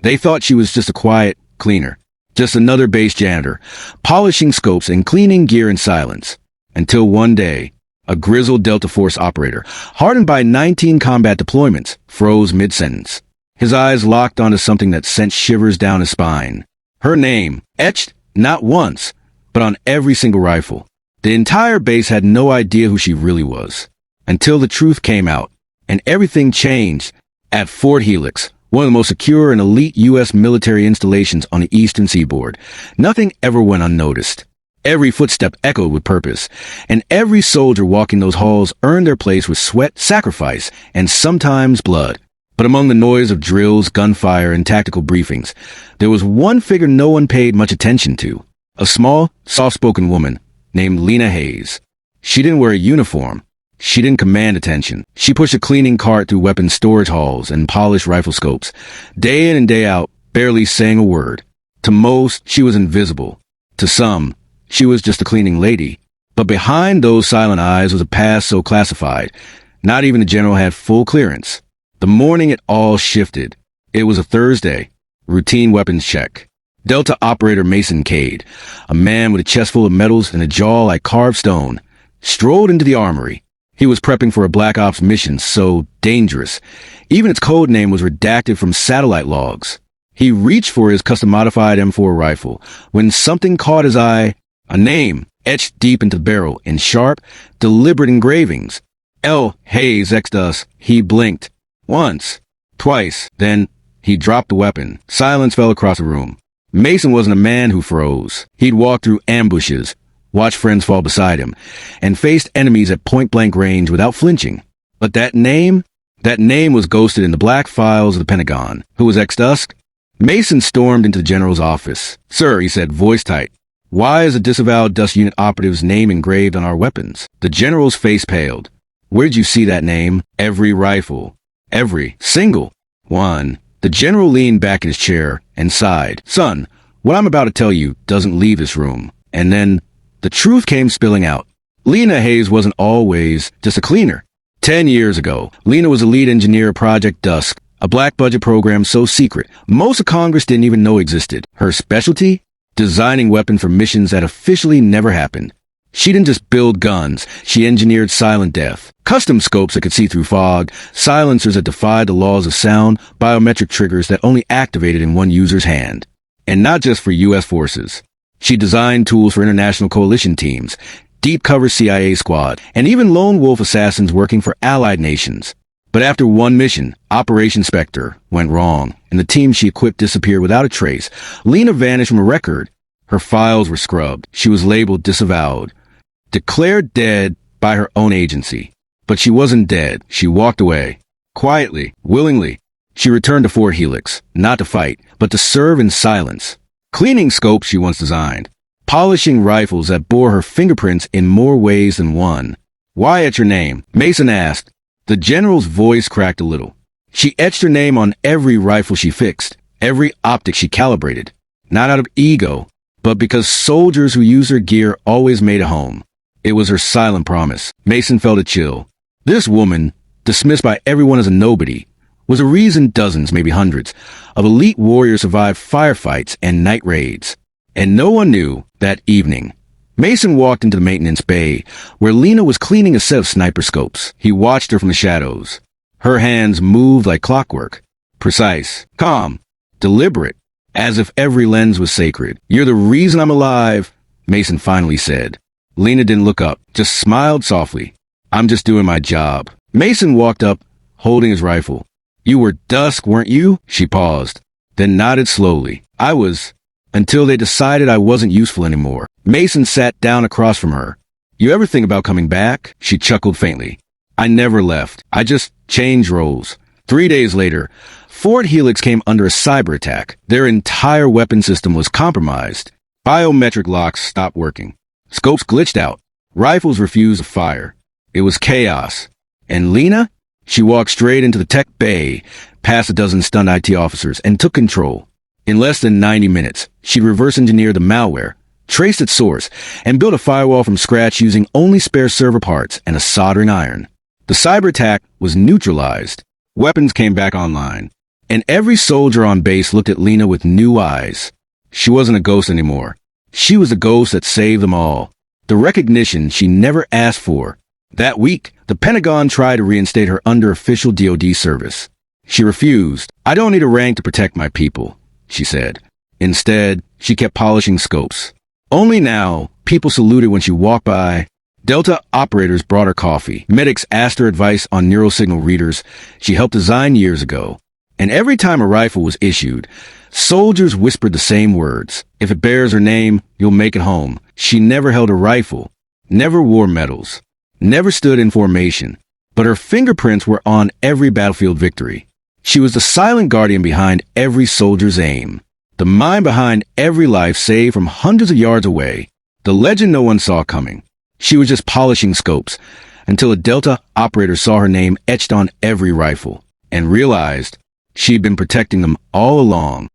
They thought she was just a quiet cleaner, just another base janitor, polishing scopes and cleaning gear in silence. Until one day, a grizzled Delta Force operator, hardened by 19 combat deployments, froze mid-sentence. His eyes locked onto something that sent shivers down his spine. Her name, etched not once, but on every single rifle. The entire base had no idea who she really was. Until the truth came out, and everything changed at Fort Helix, one of the most secure and elite U.S. military installations on the eastern seaboard. Nothing ever went unnoticed. Every footstep echoed with purpose, and every soldier walking those halls earned their place with sweat, sacrifice, and sometimes blood. But among the noise of drills, gunfire, and tactical briefings, there was one figure no one paid much attention to. A small, soft-spoken woman named Lena Hayes. She didn't wear a uniform. She didn't command attention. She pushed a cleaning cart through weapons storage halls and polished rifle scopes, day in and day out, barely saying a word. To most, she was invisible. To some, she was just a cleaning lady. But behind those silent eyes was a past so classified, not even the general had full clearance. The morning it all shifted. It was a Thursday. Routine weapons check. Delta operator Mason Cade, a man with a chest full of medals and a jaw like carved stone, strolled into the armory. He was prepping for a Black Ops mission so dangerous. Even its code name was redacted from satellite logs. He reached for his custom-modified M4 rifle when something caught his eye, a name etched deep into the barrel in sharp, deliberate engravings. L. Hayes X'd us. He blinked. Once. Twice. Then he dropped the weapon. Silence fell across the room. Mason wasn't a man who froze. He'd walked through ambushes, watched friends fall beside him, and faced enemies at point-blank range without flinching. But that name was ghosted in the black files of the Pentagon. Who was ex-Dusk? Mason stormed into the general's office. "Sir," he said, voice tight, "why is a disavowed Dust Unit operative's name engraved on our weapons?" The general's face paled. "Where did you see that name?" "Every rifle. Every single one." The general leaned back in his chair and sighed. "Son, what I'm about to tell you doesn't leave this room." And then the truth came spilling out. Lena Hayes wasn't always just a cleaner. 10 years ago, Lena was a lead engineer of Project Dusk, a black budget program so secret most of Congress didn't even know existed. Her specialty? Designing weapons for missions that officially never happened. She didn't just build guns, she engineered silent death. Custom scopes that could see through fog, silencers that defied the laws of sound, biometric triggers that only activated in one user's hand. And not just for U.S. forces. She designed tools for international coalition teams, deep-cover CIA squad, and even lone wolf assassins working for allied nations. But after one mission, Operation Spectre, went wrong, and the team she equipped disappeared without a trace. Lena vanished from a record. Her files were scrubbed. She was labeled disavowed. Declared dead by her own agency. But she wasn't dead. She walked away. Quietly, willingly. She returned to Fort Helix, not to fight, but to serve in silence. Cleaning scopes she once designed. Polishing rifles that bore her fingerprints in more ways than one. "Why etch your name?" Mason asked. The general's voice cracked a little. She etched her name on every rifle she fixed, every optic she calibrated. Not out of ego, but because soldiers who used her gear always made a home. It was her silent promise. Mason felt a chill. This woman, dismissed by everyone as a nobody, was a reason dozens, maybe hundreds, of elite warriors survived firefights and night raids. And no one knew that evening. Mason walked into the maintenance bay, where Lena was cleaning a set of sniper scopes. He watched her from the shadows. Her hands moved like clockwork. Precise, calm, deliberate, as if every lens was sacred. "You're the reason I'm alive," Mason finally said. Lena didn't look up, just smiled softly. "I'm just doing my job." Mason walked up, holding his rifle. "You were Dusk, weren't you?" She paused, then nodded slowly. "I was, until they decided I wasn't useful anymore." Mason sat down across from her. "You ever think about coming back?" She chuckled faintly. "I never left. I just changed roles." 3 days later, Fort Helix came under a cyber attack. Their entire weapon system was compromised. Biometric locks stopped working. Scopes glitched out. Rifles refused to fire. It was chaos. And Lena? She walked straight into the tech bay, past a dozen stunned IT officers, and took control. In less than 90 minutes, she reverse-engineered the malware, traced its source, and built a firewall from scratch using only spare server parts and a soldering iron. The cyber attack was neutralized. Weapons came back online. And every soldier on base looked at Lena with new eyes. She wasn't a ghost anymore. She was the ghost that saved them all. The recognition she never asked for. That week, the Pentagon tried to reinstate her under official DoD service. She refused. "I don't need a rank to protect my people," she said. Instead, she kept polishing scopes. Only now, people saluted when she walked by. Delta operators brought her coffee. Medics asked her advice on neural signal readers she helped design years ago. And every time a rifle was issued, soldiers whispered the same words. "If it bears her name, you'll make it home." She never held a rifle, never wore medals, never stood in formation, but her fingerprints were on every battlefield victory. She was the silent guardian behind every soldier's aim, the mind behind every life saved from hundreds of yards away, the legend no one saw coming. She was just polishing scopes until a Delta operator saw her name etched on every rifle and realized she'd been protecting them all along.